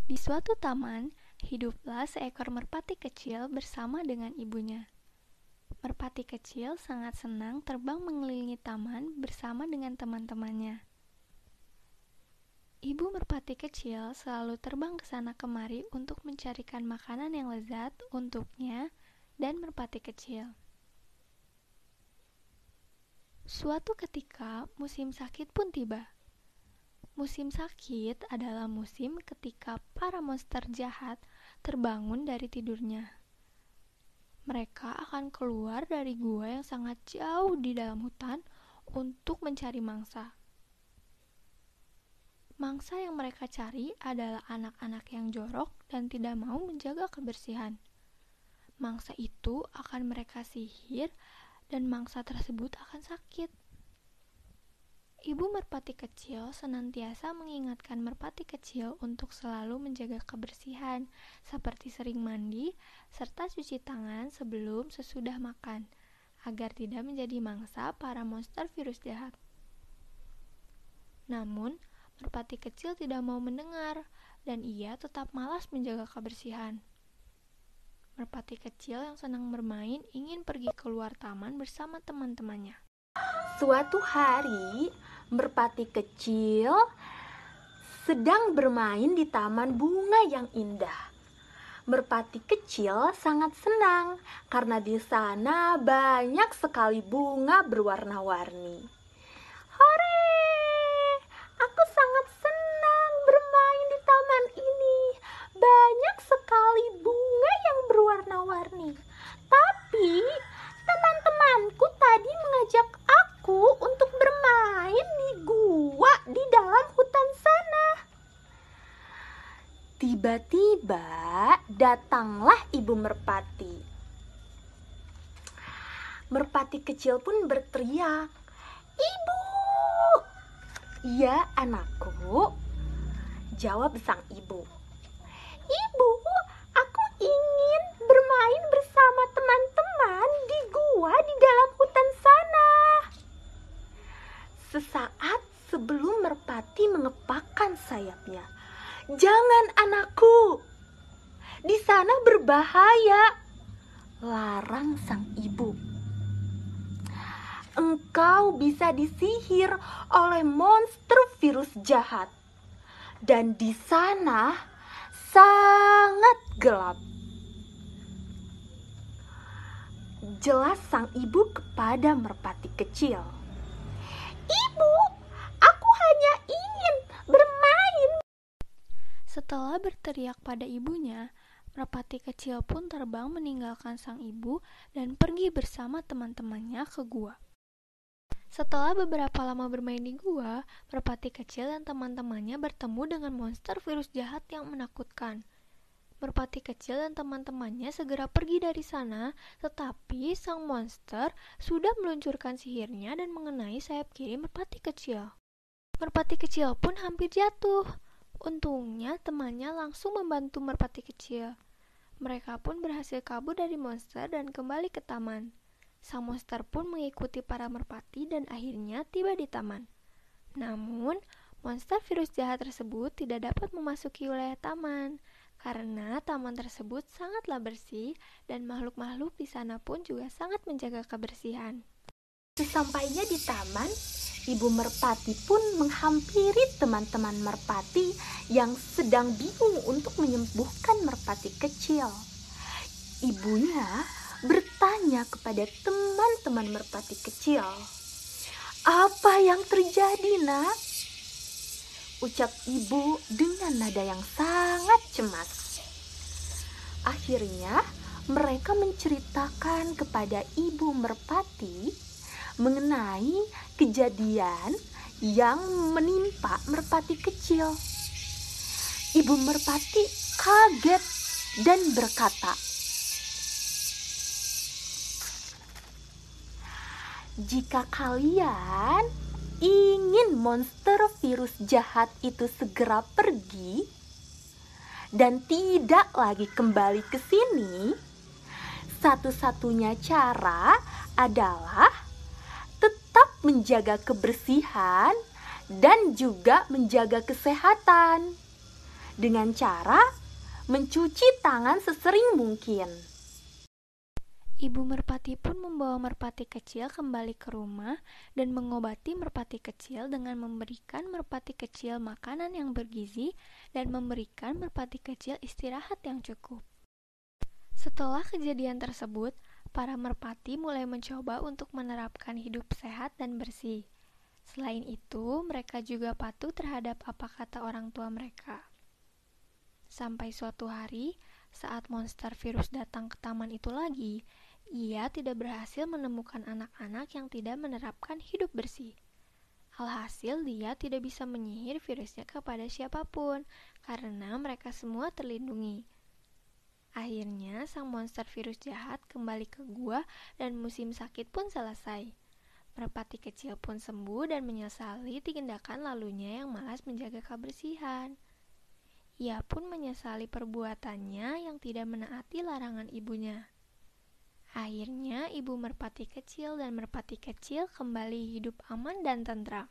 Di suatu taman, hiduplah seekor merpati kecil bersama dengan ibunya. Merpati kecil sangat senang terbang mengelilingi taman bersama dengan teman-temannya. Ibu merpati kecil selalu terbang ke sana kemari untuk mencarikan makanan yang lezat untuknya dan merpati kecil. Suatu ketika, musim sakit pun tiba. Musim sakit adalah musim ketika para monster jahat terbangun dari tidurnya. Mereka akan keluar dari gua yang sangat jauh di dalam hutan untuk mencari mangsa. Mangsa yang mereka cari adalah anak-anak yang jorok dan tidak mau menjaga kebersihan. Mangsa itu akan mereka sihir dan mangsa tersebut akan sakit. Ibu merpati kecil senantiasa mengingatkan merpati kecil untuk selalu menjaga kebersihan, seperti sering mandi, serta cuci tangan sebelum sesudah makan, agar tidak menjadi mangsa para monster virus jahat. Namun, merpati kecil tidak mau mendengar, dan ia tetap malas menjaga kebersihan. Merpati kecil yang senang bermain ingin pergi keluar taman bersama teman-temannya. Suatu hari, merpati kecil sedang bermain di taman bunga yang indah. Merpati kecil sangat senang karena di sana banyak sekali bunga berwarna-warni. Hore! Aku sangat senang bermain di taman ini. Banyak sekali bunga yang berwarna-warni. Tapi teman-temanku tadi mengajak aku untuk bermain di gua di dalam hutan sana. Tiba-tiba datanglah ibu merpati. Merpati kecil pun berteriak, "Ibu!" "Iya, anakku," jawab sang ibu. "Ibu, aku ingin bermain bersama teman-teman di gua di dalam hutan sana." Sesaat sebelum merpati mengepakkan sayapnya, "Jangan, anakku, di sana berbahaya," larang sang ibu. "Engkau bisa disihir oleh monster virus jahat, dan di sana sangat gelap," jelas sang ibu kepada merpati kecil. "Ibu, aku hanya ingin bermain." Setelah berteriak pada ibunya, merpati kecil pun terbang meninggalkan sang ibu dan pergi bersama teman-temannya ke gua. Setelah beberapa lama bermain di gua, merpati kecil dan teman-temannya bertemu dengan monster virus jahat yang menakutkan. Merpati kecil dan teman-temannya segera pergi dari sana, tetapi sang monster sudah meluncurkan sihirnya dan mengenai sayap kiri merpati kecil. Merpati kecil pun hampir jatuh. Untungnya temannya langsung membantu merpati kecil. Mereka pun berhasil kabur dari monster dan kembali ke taman. Sang monster pun mengikuti para merpati dan akhirnya tiba di taman. Namun, monster virus jahat tersebut tidak dapat memasuki wilayah taman karena taman tersebut sangatlah bersih dan makhluk-makhluk di sana pun juga sangat menjaga kebersihan. Sesampainya di taman, ibu merpati pun menghampiri teman-teman merpati yang sedang bingung untuk menyembuhkan merpati kecil. Ibunya bertanya kepada teman-teman merpati kecil, "Apa yang terjadi, Nak?" ucap ibu dengan nada yang sangat cemas. Akhirnya mereka menceritakan kepada ibu merpati mengenai kejadian yang menimpa merpati kecil. Ibu merpati kaget dan berkata, "Jika kalian ingin monster virus jahat itu segera pergi dan tidak lagi kembali ke sini, satu-satunya cara adalah tetap menjaga kebersihan dan juga menjaga kesehatan. dengan cara mencuci tangan sesering mungkin. Ibu merpati pun membawa merpati kecil kembali ke rumah dan mengobati merpati kecil dengan memberikan merpati kecil makanan yang bergizi dan memberikan merpati kecil istirahat yang cukup. Setelah kejadian tersebut, para merpati mulai mencoba untuk menerapkan hidup sehat dan bersih. Selain itu, mereka juga patuh terhadap apa kata orang tua mereka. Sampai suatu hari, saat monster virus datang ke taman itu lagi, ia tidak berhasil menemukan anak-anak yang tidak menerapkan hidup bersih. Alhasil, dia tidak bisa menyihir virusnya kepada siapapun, karena mereka semua terlindungi. Akhirnya, sang monster virus jahat kembali ke gua dan musim sakit pun selesai. Merpati kecil pun sembuh dan menyesali tindakan lalunya yang malas menjaga kebersihan. Ia pun menyesali perbuatannya yang tidak menaati larangan ibunya. Akhirnya, ibu merpati kecil dan merpati kecil kembali hidup aman dan tentram.